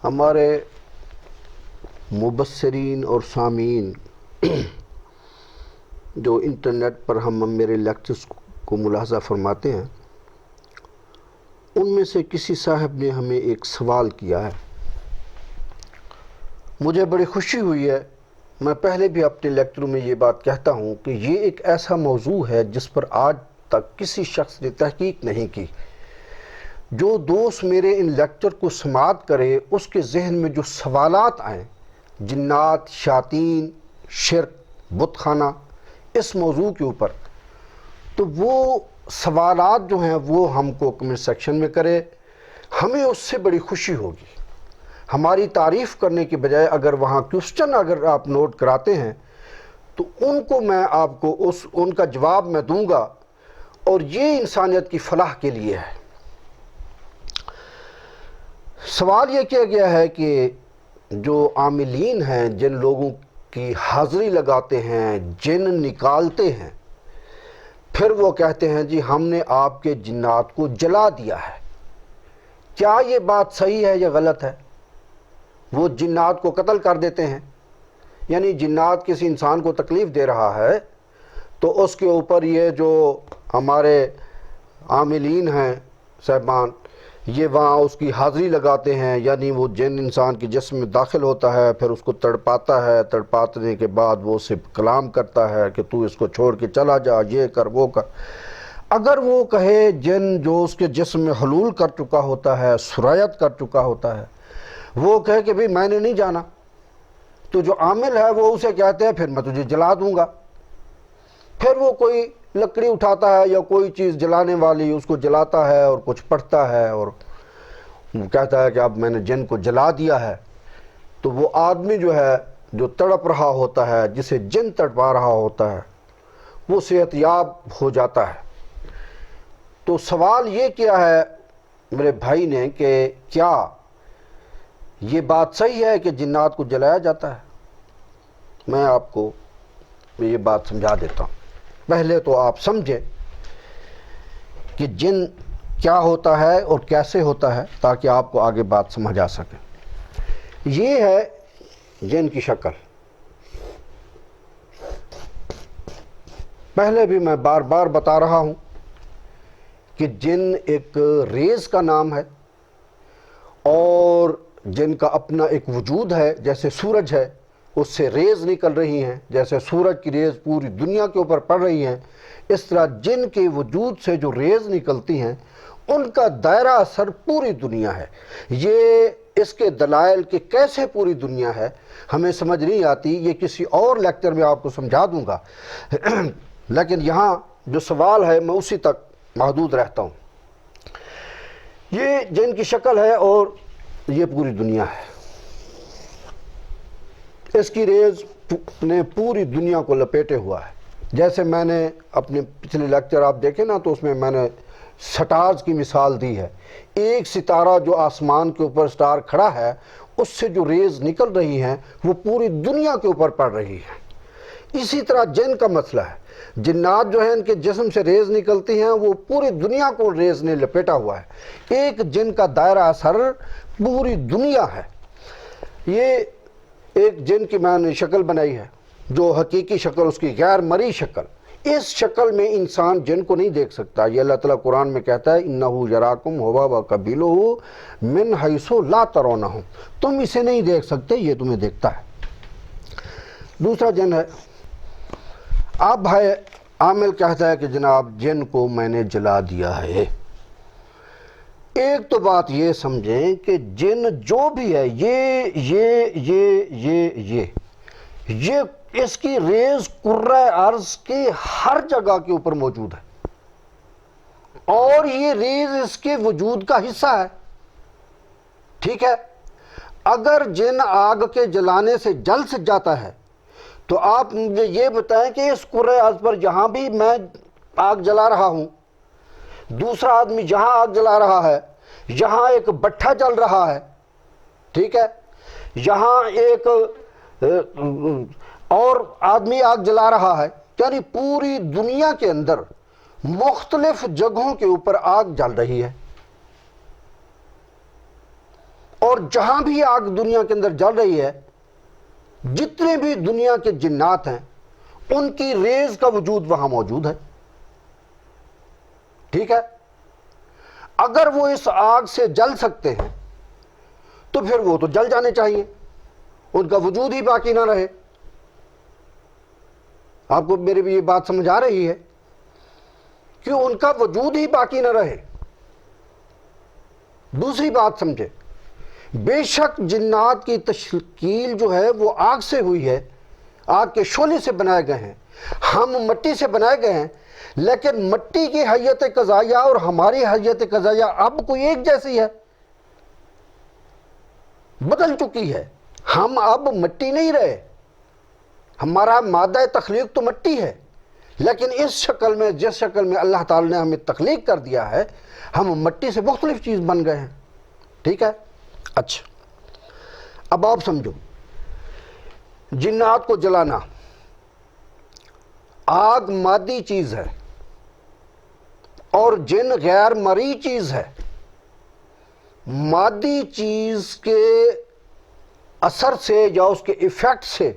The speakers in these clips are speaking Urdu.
ہمارے مبصرین اور سامعین جو انٹرنیٹ پر ہم میرے لیکچرز کو ملاحظہ فرماتے ہیں، ان میں سے کسی صاحب نے ہمیں ایک سوال کیا ہے۔ مجھے بڑی خوشی ہوئی ہے، میں پہلے بھی اپنے لیکچروں میں یہ بات کہتا ہوں کہ یہ ایک ایسا موضوع ہے جس پر آج تک کسی شخص نے تحقیق نہیں کی۔ جو دوست میرے ان لیکچر کو سماعت کرے، اس کے ذہن میں جو سوالات آئیں، جنات، شیاطین، شرک، بت خانہ، اس موضوع کے اوپر، تو وہ سوالات جو ہیں وہ ہم کو کمنٹ سیکشن میں کرے، ہمیں اس سے بڑی خوشی ہوگی۔ ہماری تعریف کرنے کے بجائے اگر وہاں کوسچن اگر آپ نوٹ کراتے ہیں تو ان کو میں آپ کو ان کا جواب میں دوں گا، اور یہ انسانیت کی فلاح کے لیے ہے۔ سوال یہ کیا گیا ہے کہ جو عاملین ہیں، جن لوگوں کی حاضری لگاتے ہیں، جن نکالتے ہیں، پھر وہ کہتے ہیں جی ہم نے آپ کے جنات کو جلا دیا ہے، کیا یہ بات صحیح ہے یا غلط ہے؟ وہ جنات کو قتل کر دیتے ہیں، یعنی جنات کسی انسان کو تکلیف دے رہا ہے تو اس کے اوپر یہ جو ہمارے عاملین ہیں صاحبان، یہ وہاں اس کی حاضری لگاتے ہیں، یعنی وہ جن انسان کے جسم میں داخل ہوتا ہے، پھر اس کو تڑپاتا ہے، تڑپانے کے بعد وہ اسے کلام کرتا ہے کہ تو اس کو چھوڑ کے چلا جا، یہ کر وہ کر۔ اگر وہ کہے جن جو اس کے جسم میں حلول کر چکا ہوتا ہے، سرایت کر چکا ہوتا ہے، وہ کہے کہ میں نے نہیں جانا، تو جو عامل ہے وہ اسے کہتے ہیں پھر میں تجھے جلا دوں گا۔ پھر وہ کوئی لکڑی اٹھاتا ہے یا کوئی چیز جلانے والی، اس کو جلاتا ہے اور کچھ پڑھتا ہے اور کہتا ہے کہ اب میں نے جن کو جلا دیا ہے۔ تو وہ آدمی جو ہے جو تڑپ رہا ہوتا ہے، جسے جن تڑپا رہا ہوتا ہے، وہ صحت یاب ہو جاتا ہے۔ تو سوال یہ کیا ہے میرے بھائی نے کہ کیا یہ بات صحیح ہے کہ جنات کو جلایا جاتا ہے؟ میں آپ کو یہ بات سمجھا دیتا ہوں۔ پہلے تو آپ سمجھیں کہ جن کیا ہوتا ہے اور کیسے ہوتا ہے، تاکہ آپ کو آگے بات سمجھ آ سکے۔ یہ ہے جن کی شکل۔ پہلے بھی میں بار بار بتا رہا ہوں کہ جن ایک ریز کا نام ہے، اور جن کا اپنا ایک وجود ہے، جیسے سورج ہے، اس سے ریز نکل رہی ہیں، جیسے سورج کی ریز پوری دنیا کے اوپر پڑ رہی ہیں، اس طرح جن کے وجود سے جو ریز نکلتی ہیں ان کا دائرہ اثر پوری دنیا ہے۔ یہ اس کے دلائل کہ کیسے پوری دنیا ہے ہمیں سمجھ نہیں آتی، یہ کسی اور لیکچر میں آپ کو سمجھا دوں گا، لیکن یہاں جو سوال ہے میں اسی تک محدود رہتا ہوں۔ یہ جن کی شکل ہے اور یہ پوری دنیا ہے۔ اس کی ریز نے پوری دنیا کو لپیٹے ہوا ہے۔ جیسے میں نے اپنے پچھلے لیکچر آپ دیکھیں نا، تو اس میں نے سٹارز کی مثال دی ہے۔ ایک ستارہ جو آسمان کے اوپر سٹار کھڑا ہے، اس سے جو ریز نکل رہی ہیں وہ پوری دنیا کے اوپر پڑ رہی ہے۔ اسی طرح جن کا مسئلہ ہے، جنات جو ہیں ان کے جسم سے ریز نکلتی ہیں، وہ پوری دنیا کو ریز نے لپیٹا ہوا ہے۔ ایک جن کا دائرہ اثر پوری دنیا ہے۔ یہ ایک جن کی میں نے شکل بنائی ہے، جو حقیقی شکل اس کی غیر مرئی شکل۔ اس شکل میں انسان جن کو نہیں دیکھ سکتا۔ یہ اللہ تعالیٰ قرآن میں کہتا ہے اِنَّهُ يَرَاكُمْ هُوَ وَقَبِيلُهُ مِنْ حَيْثُ لَا تَرَوْنَهُمْ، تم اسے نہیں دیکھ سکتے، یہ تمہیں دیکھتا ہے۔ دوسرا جن ہے، اب ہے عامل کہتا ہے کہ جناب جن کو میں نے جلا دیا ہے۔ ایک تو بات یہ سمجھیں کہ جن جو بھی ہے، یہ اس کی ریز کرۂ ارض کے ہر جگہ کے اوپر موجود ہے، اور یہ ریز اس کے وجود کا حصہ ہے۔ ٹھیک ہے، اگر جن آگ کے جلانے سے جل سے جاتا ہے تو آپ مجھے یہ بتائیں کہ اس کرۂ ارض پر جہاں بھی میں آگ جلا رہا ہوں، دوسرا آدمی جہاں آگ جلا رہا ہے، یہاں ایک بٹھا جل رہا ہے، ٹھیک ہے، یہاں ایک اور آدمی آگ جلا رہا ہے، یعنی پوری دنیا کے اندر مختلف جگہوں کے اوپر آگ جل رہی ہے، اور جہاں بھی آگ دنیا کے اندر جل رہی ہے، جتنے بھی دنیا کے جنات ہیں ان کی ریز کا وجود وہاں موجود ہے، ٹھیک ہے؟ اگر وہ اس آگ سے جل سکتے ہیں تو پھر وہ تو جل جانے چاہیے، ان کا وجود ہی باقی نہ رہے۔ آپ کو میری بھی یہ بات سمجھ آ رہی ہے کہ ان کا وجود ہی باقی نہ رہے۔ دوسری بات سمجھے، بے شک جنات کی تشکیل جو ہے وہ آگ سے ہوئی ہے، آگ کے شعلے سے بنائے گئے ہیں، ہم مٹی سے بنائے گئے ہیں، لیکن مٹی کی حیت قضائیہ اور ہماری حیت قضائیہ اب کوئی ایک جیسی ہے، بدل چکی ہے۔ ہم اب مٹی نہیں رہے، ہمارا مادہ تخلیق تو مٹی ہے، لیکن اس شکل میں، جس شکل میں اللہ تعالی نے ہمیں تخلیق کر دیا ہے، ہم مٹی سے مختلف چیز بن گئے ہیں، ٹھیک ہے؟ اچھا، اب آپ سمجھو، جنات کو جلانا، آگ مادی چیز ہے اور جن غیر مرئی چیز ہے۔ مادی چیز کے اثر سے یا اس کے ایفیکٹ سے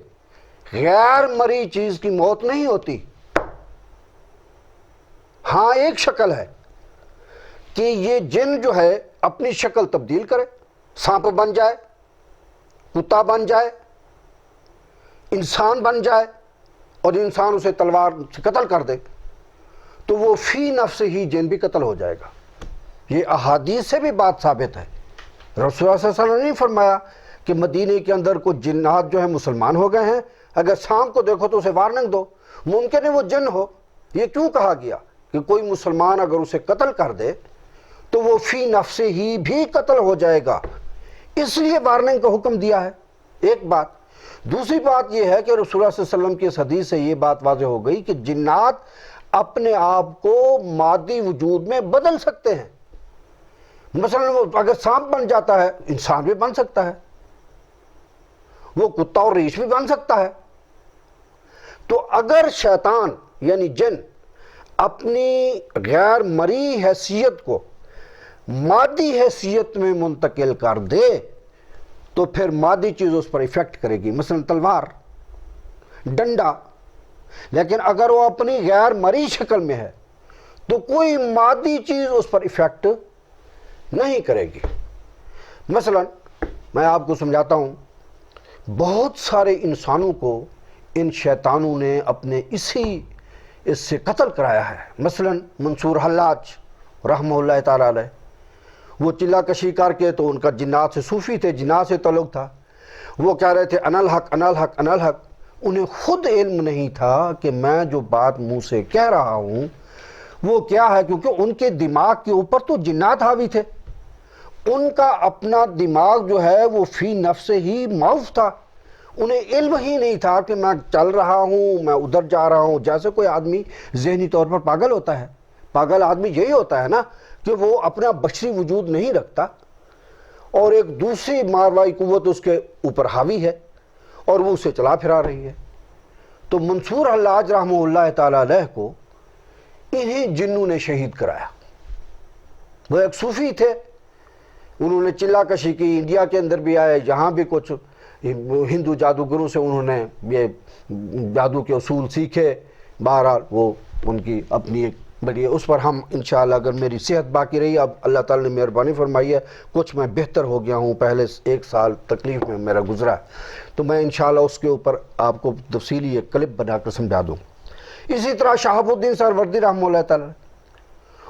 غیر مرئی چیز کی موت نہیں ہوتی۔ ہاں ایک شکل ہے کہ یہ جن جو ہے اپنی شکل تبدیل کرے، سانپ بن جائے، کتا بن جائے، انسان بن جائے اور انسان اسے تلوار سے قتل کر دے، تو وہ فی نفس ہی جن بھی قتل ہو جائے گا۔ یہ احادیث سے بھی بات ثابت ہے۔ رسول اللہ صلی اللہ علیہ وسلم نے نہیں فرمایا کہ مدینے کے اندر کچھ جنات جو ہیں مسلمان ہو گئے ہیں، اگر سانپ کو دیکھو تو اسے وارننگ دو، ممکن ہے وہ جن ہو۔ یہ کیوں کہا گیا کہ کوئی مسلمان اگر اسے قتل کر دے تو وہ فی نفس ہی بھی قتل ہو جائے گا، اس لیے وارننگ کا حکم دیا ہے۔ ایک بات۔ دوسری بات یہ ہے کہ رسول اللہ صلی اللہ علیہ وسلم کی اس حدیث سے یہ بات واضح ہو گئی کہ جنات اپنے آپ کو مادی وجود میں بدل سکتے ہیں۔ مثلا اگر سانپ بن جاتا ہے، انسان بھی بن سکتا ہے، وہ کتا اور ریچھ بھی بن سکتا ہے۔ تو اگر شیطان یعنی جن اپنی غیر مرئی حیثیت کو مادی حیثیت میں منتقل کر دے تو پھر مادی چیز اس پر ایفیکٹ کرے گی، مثلا تلوار، ڈنڈا۔ لیکن اگر وہ اپنی غیر مرئی شکل میں ہے تو کوئی مادی چیز اس پر ایفیکٹ نہیں کرے گی۔ مثلا میں آپ کو سمجھاتا ہوں، بہت سارے انسانوں کو ان شیطانوں نے اپنے اس سے قتل کرایا ہے۔ مثلا منصور حلاج رحمہ اللہ تعالی علیہ، وہ چلہ کشی کر کے، تو ان کا جنات سے صوفی تھے، جنات سے تعلق تھا، وہ کہہ رہے تھے انا الحق انا الحق انا الحق۔ انہیں خود علم نہیں تھا کہ میں جو بات منہ سے کہہ رہا ہوں وہ کیا ہے، کیونکہ ان کے دماغ کے اوپر تو جنات حاوی تھے، ان کا اپنا دماغ جو ہے وہ فی نفس ہی معاف تھا، انہیں علم ہی نہیں تھا کہ میں چل رہا ہوں، میں ادھر جا رہا ہوں۔ جیسے کوئی آدمی ذہنی طور پر پاگل ہوتا ہے، پاگل آدمی یہی ہوتا ہے نا کہ وہ اپنا بشری وجود نہیں رکھتا اور ایک دوسری ماروائی قوت اس کے اوپر حاوی ہے اور وہ اسے چلا پھرا رہی ہے۔ تو منصور حلاج رحمہ اللہ تعالی علیہ کو انہیں جنوں نے شہید کرایا۔ وہ ایک صوفی تھے، انہوں نے چلہ کشی کی، انڈیا کے اندر بھی آئے، یہاں بھی کچھ ہندو جادوگروں سے انہوں نے یہ جادو کے اصول سیکھے۔ بہرحال وہ ان کی اپنی ایک بڑی، اس پر ہم انشاءاللہ، اگر میری صحت باقی رہی، اب اللہ تعالی نے مہربانی فرمائی ہے، کچھ میں بہتر ہو گیا ہوں، پہلے 1 سال تکلیف میں میرا گزرا ہے، تو میں انشاءاللہ اس کے اوپر آپ کو تفصیلی ایک کلپ بنا کر سمجھا دوں۔ اسی طرح شہاب الدین سہروردی رحمہ اللہ تعالی،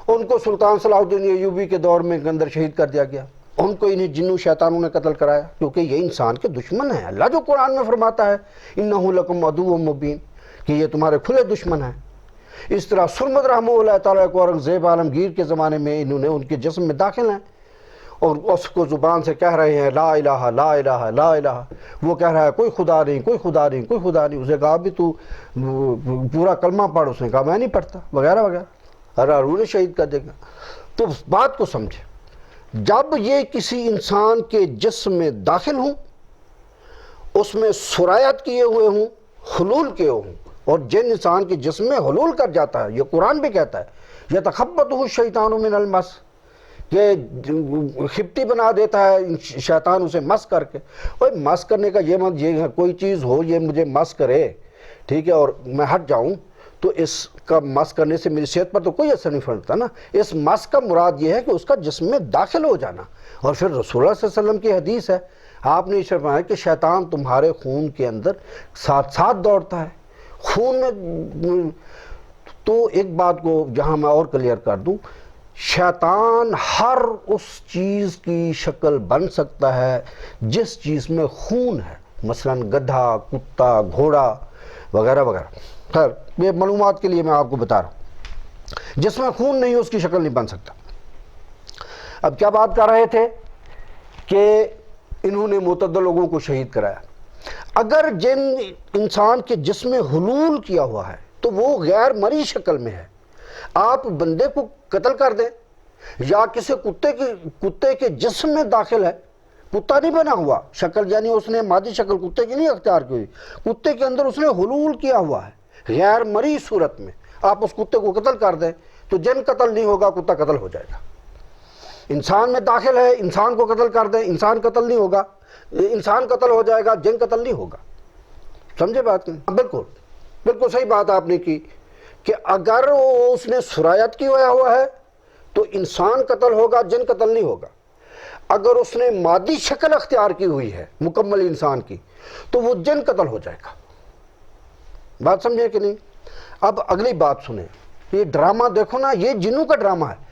ان کو سلطان صلاح الدین ایوبی کے دور میں اندر شہید کر دیا گیا، ان کو انہیں جنوں شیطانوں نے قتل کرایا، کیونکہ یہ انسان کے دشمن ہیں۔ اللہ جو قرآن میں فرماتا ہے انہ لکم عدو مبین، کہ یہ تمہارے کھلے دشمن ہیں۔ اس طرح سرمد رحمہ اللہ تعالیٰ کو اورنگزیب عالمگیر کے زمانے میں انہوں نے ان کے جسم میں داخل ہیں اور اس کو زبان سے کہہ رہے ہیں لا الہ لا الہ لا الہ، وہ کہہ رہا ہے کوئی خدا نہیں کوئی خدا نہیں کوئی خدا نہیں، اسے کہا بھی تو پورا کلمہ پڑھ، اس نے کہا میں نہیں پڑھتا، وغیرہ وغیرہ، انہیں شہید کر دے گا۔ تو اس بات کو سمجھے، جب یہ کسی انسان کے جسم میں داخل ہوں، اس میں سرایت کیے ہوئے ہوں، حلول کیے ہوں، اور جن انسان کے جسم میں حلول کر جاتا ہے، یہ قرآن بھی کہتا ہے یتخبطہ الشیطان من المس، کہ خپتی بنا دیتا ہے شیطان اسے مس کر کے. اور مس کرنے کا یہ کوئی چیز ہو یہ مجھے مس کرے، ٹھیک ہے، اور میں ہٹ جاؤں تو اس کا مس کرنے سے میری صحت پر تو کوئی اثر نہیں پڑتا نا. اس مس کا مراد یہ ہے کہ اس کا جسم میں داخل ہو جانا. اور پھر رسول اللہ صلی اللہ علیہ وسلم کی حدیث ہے، آپ نے فرمایا کہ شیطان تمہارے خون کے اندر ساتھ ساتھ دوڑتا ہے خون میں. تو ایک بات کو جہاں میں اور کلیئر کر دوں، شیطان ہر اس چیز کی شکل بن سکتا ہے جس چیز میں خون ہے، مثلا گدھا، کتا، گھوڑا وغیرہ وغیرہ. خیر یہ معلومات کے لیے میں آپ کو بتا رہا ہوں، جس میں خون نہیں اس کی شکل نہیں بن سکتا. اب کیا بات کر رہے تھے کہ انہوں نے معتدل لوگوں کو شہید کرایا. اگر جن انسان کے جسم میں حلول کیا ہوا ہے تو وہ غیر مری شکل میں ہے. آپ بندے کو قتل کر دیں یا کسی کتے کے جسم میں داخل ہے، کتا نہیں بنا ہوا شکل، یعنی اس نے مادی شکل کتے کی نہیں اختیار کی ہوئی، کتے کے اندر اس نے حلول کیا ہوا ہے غیر مری صورت میں. آپ اس کتے کو قتل کر دیں تو جن قتل نہیں ہوگا، کتا قتل ہو جائے گا. انسان میں داخل ہے، انسان کو قتل کر دیں، انسان قتل نہیں ہوگا، انسان قتل ہو جائے گا، جن قتل نہیں ہوگا. سمجھے بات نہیں؟ بالکل صحیح بات آپ نے کی کہ اگر اس نے سرایت کی ہوا ہے تو انسان قتل ہوگا، جن قتل نہیں ہوگا. اگر اس نے مادی شکل اختیار کی ہوئی ہے مکمل انسان کی تو وہ جن قتل ہو جائے گا. بات سمجھے کہ نہیں؟ اب اگلی بات سنیں. یہ ڈرامہ دیکھو نا، یہ جنوں کا ڈرامہ ہے.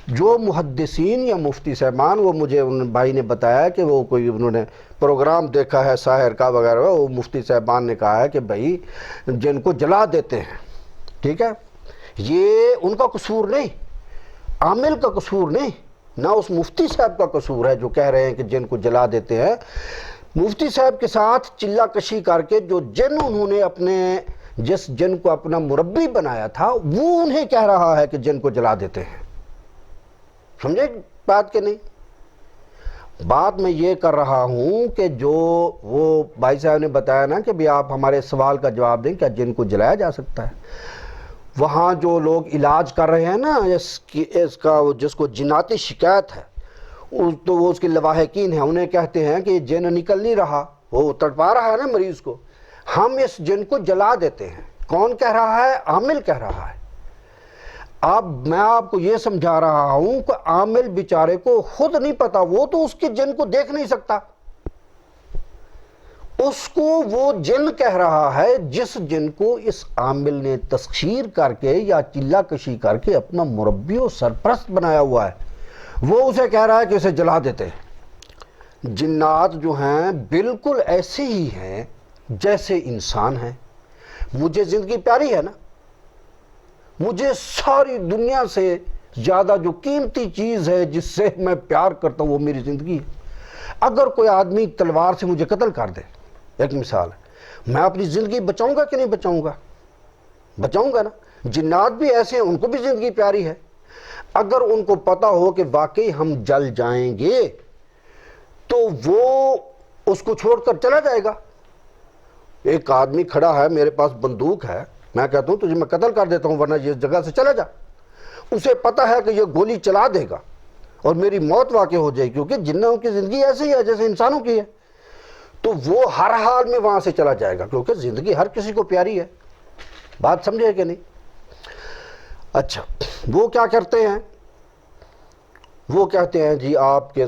جو محدثین یا مفتی صاحبان، وہ مجھے ان بھائی نے بتایا کہ وہ کوئی انہوں نے پروگرام دیکھا ہے ساحر کا وغیرہ، وہ مفتی صاحبان نے کہا ہے کہ بھائی جن کو جلا دیتے ہیں، ٹھیک ہے، یہ ان کا قصور نہیں، عامل کا قصور نہیں، نہ اس مفتی صاحب کا قصور ہے جو کہہ رہے ہیں کہ جن کو جلا دیتے ہیں. مفتی صاحب کے ساتھ چلہ کشی کر کے جو جن انہوں نے جس جن کو اپنا مربی بنایا تھا وہ انہیں کہہ رہا ہے کہ جن کو جلا دیتے ہیں. سمجھے بات کہ نہیں؟ بات میں یہ کر رہا ہوں کہ جو وہ بھائی صاحب نے بتایا نا کہ بھی آپ ہمارے سوال کا جواب دیں کیا جن کو جلایا جا سکتا ہے. وہاں جو لوگ علاج کر رہے ہیں نا اس کا جس کو جناتی شکایت ہے تو وہ اس کے لواحقین ہیں، انہیں کہتے ہیں کہ یہ جن نکل نہیں رہا، وہ تڑپا رہا ہے نا مریض کو، ہم اس جن کو جلا دیتے ہیں. کون کہہ رہا ہے؟ عامل کہہ رہا ہے. اب میں آپ کو یہ سمجھا رہا ہوں کہ عامل بیچارے کو خود نہیں پتا، وہ تو اس کے جن کو دیکھ نہیں سکتا، اس کو وہ جن کہہ رہا ہے جس جن کو اس عامل نے تسخیر کر کے یا چلہ کشی کر کے اپنا مربی و سرپرست بنایا ہوا ہے، وہ اسے کہہ رہا ہے کہ اسے جلا دیتے ہیں. جنات جو ہیں بالکل ایسے ہی ہیں جیسے انسان ہیں. مجھے زندگی پیاری ہے نا، مجھے ساری دنیا سے زیادہ جو قیمتی چیز ہے جس سے میں پیار کرتا ہوں وہ میری زندگی ہے. اگر کوئی آدمی تلوار سے مجھے قتل کر دے، ایک مثال ہے، میں اپنی زندگی بچاؤں گا کہ نہیں بچاؤں گا؟ بچاؤں گا نا. جنات بھی ایسے ہیں، ان کو بھی زندگی پیاری ہے. اگر ان کو پتا ہو کہ واقعی ہم جل جائیں گے تو وہ اس کو چھوڑ کر چلا جائے گا. ایک آدمی کھڑا ہے، میرے پاس بندوق ہے، میں کہتا ہوں تجھے میں قتل کر دیتا ہوں ورنہ یہ جگہ سے چلا جا. اسے پتا ہے کہ یہ گولی چلا دے گا اور میری موت واقع ہو جائے گی، کیونکہ جنوں کی زندگی ایسی ہے جیسے انسانوں کی ہے. تو وہ ہر حال میں وہاں سے چلا جائے گا کیونکہ زندگی ہر کسی کو پیاری ہے. بات سمجھے کہ نہیں؟ اچھا، وہ کیا کرتے ہیں؟ وہ کہتے ہیں جی آپ کے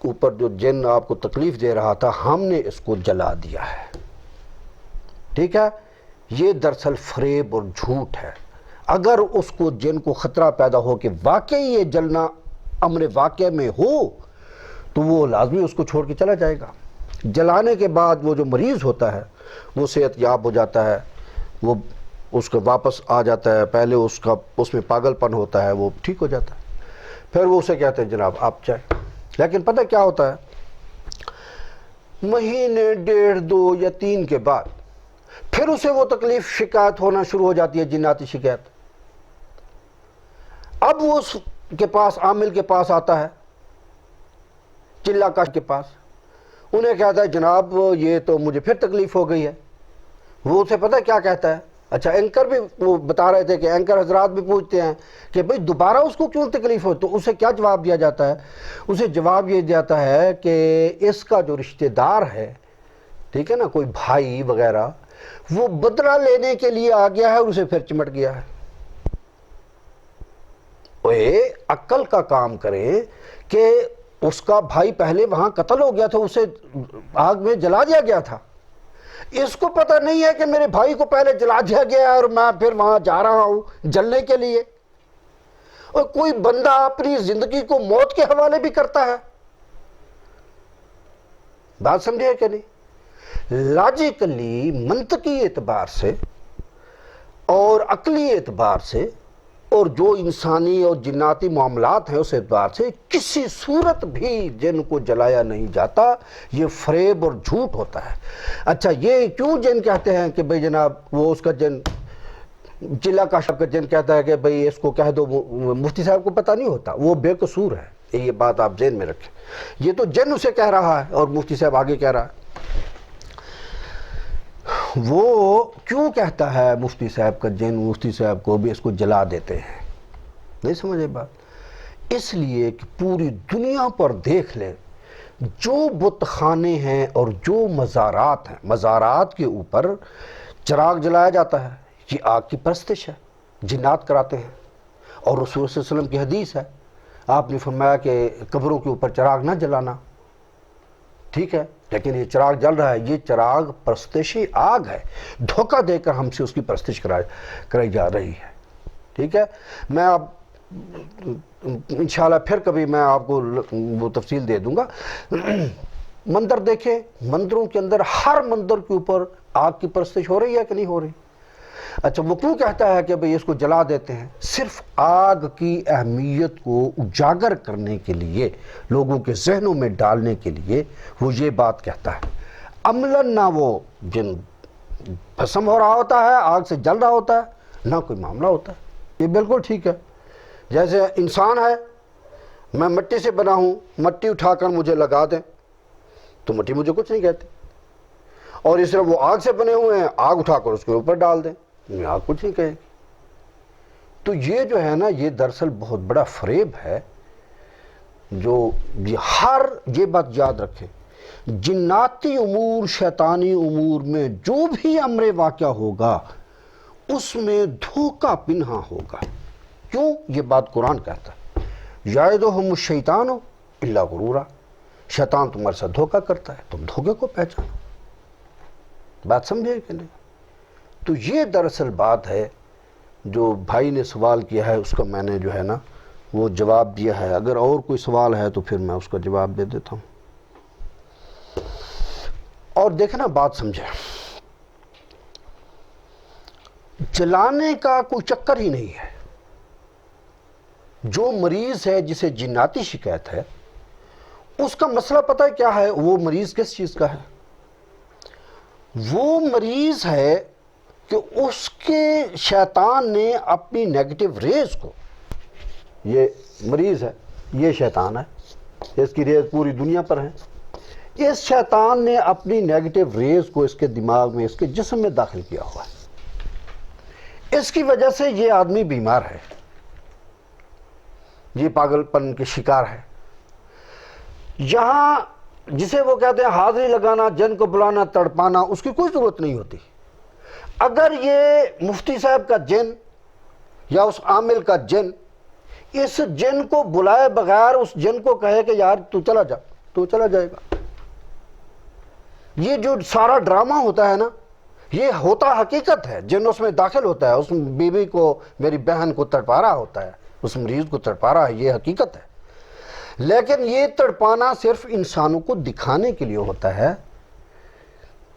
اوپر جو جن آپ کو تکلیف دے رہا تھا ہم نے اس کو جلا دیا ہے. ٹھیک ہے، یہ دراصل فریب اور جھوٹ ہے. اگر اس کو جن کو خطرہ پیدا ہو کہ واقعی یہ جلنا امر واقع میں ہو تو وہ لازمی اس کو چھوڑ کے چلا جائے گا. جلانے کے بعد وہ جو مریض ہوتا ہے وہ صحت یاب ہو جاتا ہے، وہ اس کو واپس آ جاتا ہے. پہلے اس میں پاگل پن ہوتا ہے، وہ ٹھیک ہو جاتا ہے. پھر وہ اسے کہتے ہیں جناب آپ چاہیں. لیکن پتہ کیا ہوتا ہے؟ مہینے، ڈیڑھ، 2 یا 3 کے بعد پھر اسے وہ تکلیف شکایت ہونا شروع ہو جاتی ہے، جناتی شکایت. اب وہ اس کے پاس، عامل کے پاس آتا ہے، چلہ کش کے پاس، انہیں کہتا ہے جناب یہ تو مجھے پھر تکلیف ہو گئی ہے. وہ اسے پتہ کیا کہتا ہے؟ اچھا اینکر بھی وہ بتا رہے تھے کہ اینکر حضرات بھی پوچھتے ہیں کہ بھئی دوبارہ اس کو کیوں تکلیف ہو، تو اسے کیا جواب دیا جاتا ہے؟ اسے جواب یہ جاتا ہے کہ اس کا جو رشتہ دار ہے، ٹھیک ہے نا، کوئی بھائی وغیرہ، وہ بدلہ لینے کے لیے آ گیا ہے اور اسے پھر چمٹ گیا ہے۔ عقل کا کام کرے کہ اس کا بھائی پہلے وہاں قتل ہو گیا تھا، اسے آگ میں جلا دیا گیا تھا، اس کو پتہ نہیں ہے کہ میرے بھائی کو پہلے جلا دیا گیا ہے اور میں پھر وہاں جا رہا ہوں جلنے کے لیے۔ اور کوئی بندہ اپنی زندگی کو موت کے حوالے بھی کرتا ہے، بات سمجھے کہ نہیں؟ لاجیکلی، منطقی اعتبار سے اور عقلی اعتبار سے اور جو انسانی اور جناتی معاملات ہیں اس اعتبار سے کسی صورت بھی جن کو جلایا نہیں جاتا، یہ فریب اور جھوٹ ہوتا ہے۔ اچھا یہ کیوں جن کہتے ہیں کہ بھئی جناب وہ اس کا جن چلا کاشف کا جن کہتا ہے کہ بھئی اس کو کہہ دو، مفتی صاحب کو پتہ نہیں ہوتا، وہ بے قصور ہے، یہ بات آپ ذہن میں رکھیں۔ یہ تو جن اسے کہہ رہا ہے اور مفتی صاحب آگے کہہ رہا ہے۔ وہ کیوں کہتا ہے مفتی صاحب کا جن، مفتی صاحب کو بھی اس کو جلا دیتے ہیں؟ نہیں سمجھے بات؟ اس لیے کہ پوری دنیا پر دیکھ لیں، جو بت خانے ہیں اور جو مزارات ہیں، مزارات کے اوپر چراغ جلایا جاتا ہے، یہ آگ کی پرستش ہے، جنات کراتے ہیں۔ اور رسول صلی اللہ علیہ وسلم کی حدیث ہے، آپ نے فرمایا کہ قبروں کے اوپر چراغ نہ جلانا، ٹھیک ہے، لیکن یہ چراغ جل رہا ہے، یہ چراغ پرستشی آگ ہے، دھوکہ دے کر ہم سے اس کی پرستش کرائی جا رہی ہے، ٹھیک ہے۔ میں اب انشاءاللہ پھر کبھی میں آپ کو وہ تفصیل دے دوں گا۔ مندر دیکھیں، مندروں کے اندر ہر مندر کے اوپر آگ کی پرستش ہو رہی ہے کہ نہیں ہو رہی؟ اچھا وہ کیوں کہتا ہے کہ بھئی اس کو جلا دیتے ہیں؟ صرف آگ کی اہمیت کو اجاگر کرنے کے لیے، لوگوں کے ذہنوں میں ڈالنے کے لیے وہ یہ بات کہتا ہے۔ عملاً نہ وہ جن بھسم ہو رہا ہوتا ہے، آگ سے جل رہا ہوتا ہے، نہ کوئی معاملہ ہوتا ہے۔ یہ بالکل ٹھیک ہے، جیسے انسان ہے، میں مٹی سے بنا ہوں، مٹی اٹھا کر مجھے لگا دیں تو مٹی مجھے کچھ نہیں کہتی، اور اس طرح وہ آگ سے بنے ہوئے ہیں، آگ اٹھا کر اس کے اوپر ڈال دیں، آگ کچھ نہیں کہے گی۔ تو یہ جو ہے نا، یہ دراصل بہت بڑا فریب ہے، جو یہ بات یاد رکھیں، جناتی امور، شیطانی امور میں جو بھی امر واقع ہوگا اس میں دھوکہ پنہاں ہوگا۔ کیوں؟ یہ بات قرآن کہتا ہے، یعدہم الشیطان الا غرورا، شیطان تمہارے ساتھ دھوکہ کرتا ہے، تم دھوکے کو پہچانو۔ بات سمجھے کہ نہیں؟ تو یہ دراصل بات ہے جو بھائی نے سوال کیا ہے، اس کا میں نے جو ہے نا وہ جواب دیا ہے۔ اگر اور کوئی سوال ہے تو پھر میں اس کا جواب دے دیتا ہوں۔ اور دیکھنا بات سمجھیں، جلانے کا کوئی چکر ہی نہیں ہے۔ جو مریض ہے جسے جناتی شکایت ہے، اس کا مسئلہ پتہ ہے کیا ہے؟ وہ مریض کس چیز کا ہے؟ وہ مریض ہے کہ اس کے شیطان نے اپنی نیگیٹو ریز کو، یہ مریض ہے، یہ شیطان ہے، اس کی ریز پوری دنیا پر ہے، اس شیطان نے اپنی نیگیٹو ریز کو اس کے دماغ میں، اس کے جسم میں داخل کیا ہوا ہے۔ اس کی وجہ سے یہ آدمی بیمار ہے، یہ پاگل پن کے شکار ہے۔ یہاں جسے وہ کہتے ہیں حاضری لگانا، جن کو بلانا، تڑپانا، اس کی کوئی ضرورت نہیں ہوتی۔ اگر یہ مفتی صاحب کا جن یا اس عامل کا جن اس جن کو بلائے بغیر اس جن کو کہے کہ یار تو چلا جا، تو چلا جائے گا۔ یہ جو سارا ڈرامہ ہوتا ہے نا، یہ ہوتا حقیقت ہے، جن اس میں داخل ہوتا ہے، اس بیوی کو، میری بہن کو تڑپا رہا ہوتا ہے، اس مریض کو تڑپا رہا ہے، یہ حقیقت ہے۔ لیکن یہ تڑپانا صرف انسانوں کو دکھانے کے لیے ہوتا ہے،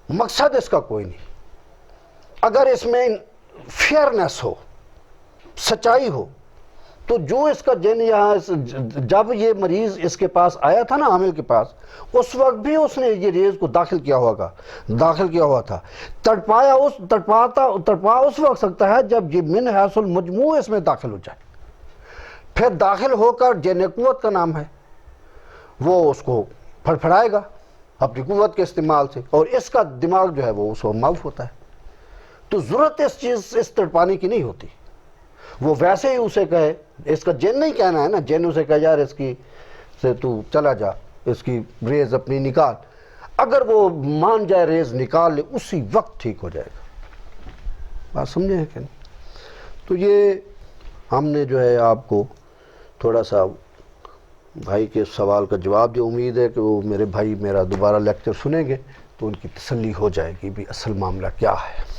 مقصد اس کا کوئی نہیں۔ اگر اس میں فیئرنس ہو، سچائی ہو، تو جو اس کا جن یہاں جب یہ مریض اس کے پاس آیا تھا نا، عامل کے پاس، اس وقت بھی اس نے یہ ریز کو داخل کیا ہوا تھا۔ تڑپا اس وقت سکتا ہے جب یہ من حیث المجموع اس میں داخل ہو جائے، پھر داخل ہو کر جن قوت کا نام ہے، وہ اس کو پھڑپھڑائے گا اپنی قوت کے استعمال سے، اور اس کا دماغ جو ہے وہ اس کو معاف ہوتا ہے۔ تو ضرورت اس چیز اس تڑپانے کی نہیں ہوتی. وہ ویسے ہی اسے کہے، اس کا جن نہیں کہنا ہے نا، جن اسے کہے یار اس کی سے تو چلا جا، اس کی ریز اپنی نکال، اگر وہ مان جائے ریز نکال لے اسی وقت ٹھیک ہو جائے گا. بات سمجھے ہیں کہ نہیں؟ تو یہ ہم نے جو ہے آپ کو تھوڑا سا بھائی کے سوال کا جواب دیا. امید ہے کہ وہ میرے بھائی میرا دوبارہ لیکچر سنیں گے تو ان کی تسلی ہو جائے گی بھی اصل معاملہ کیا ہے.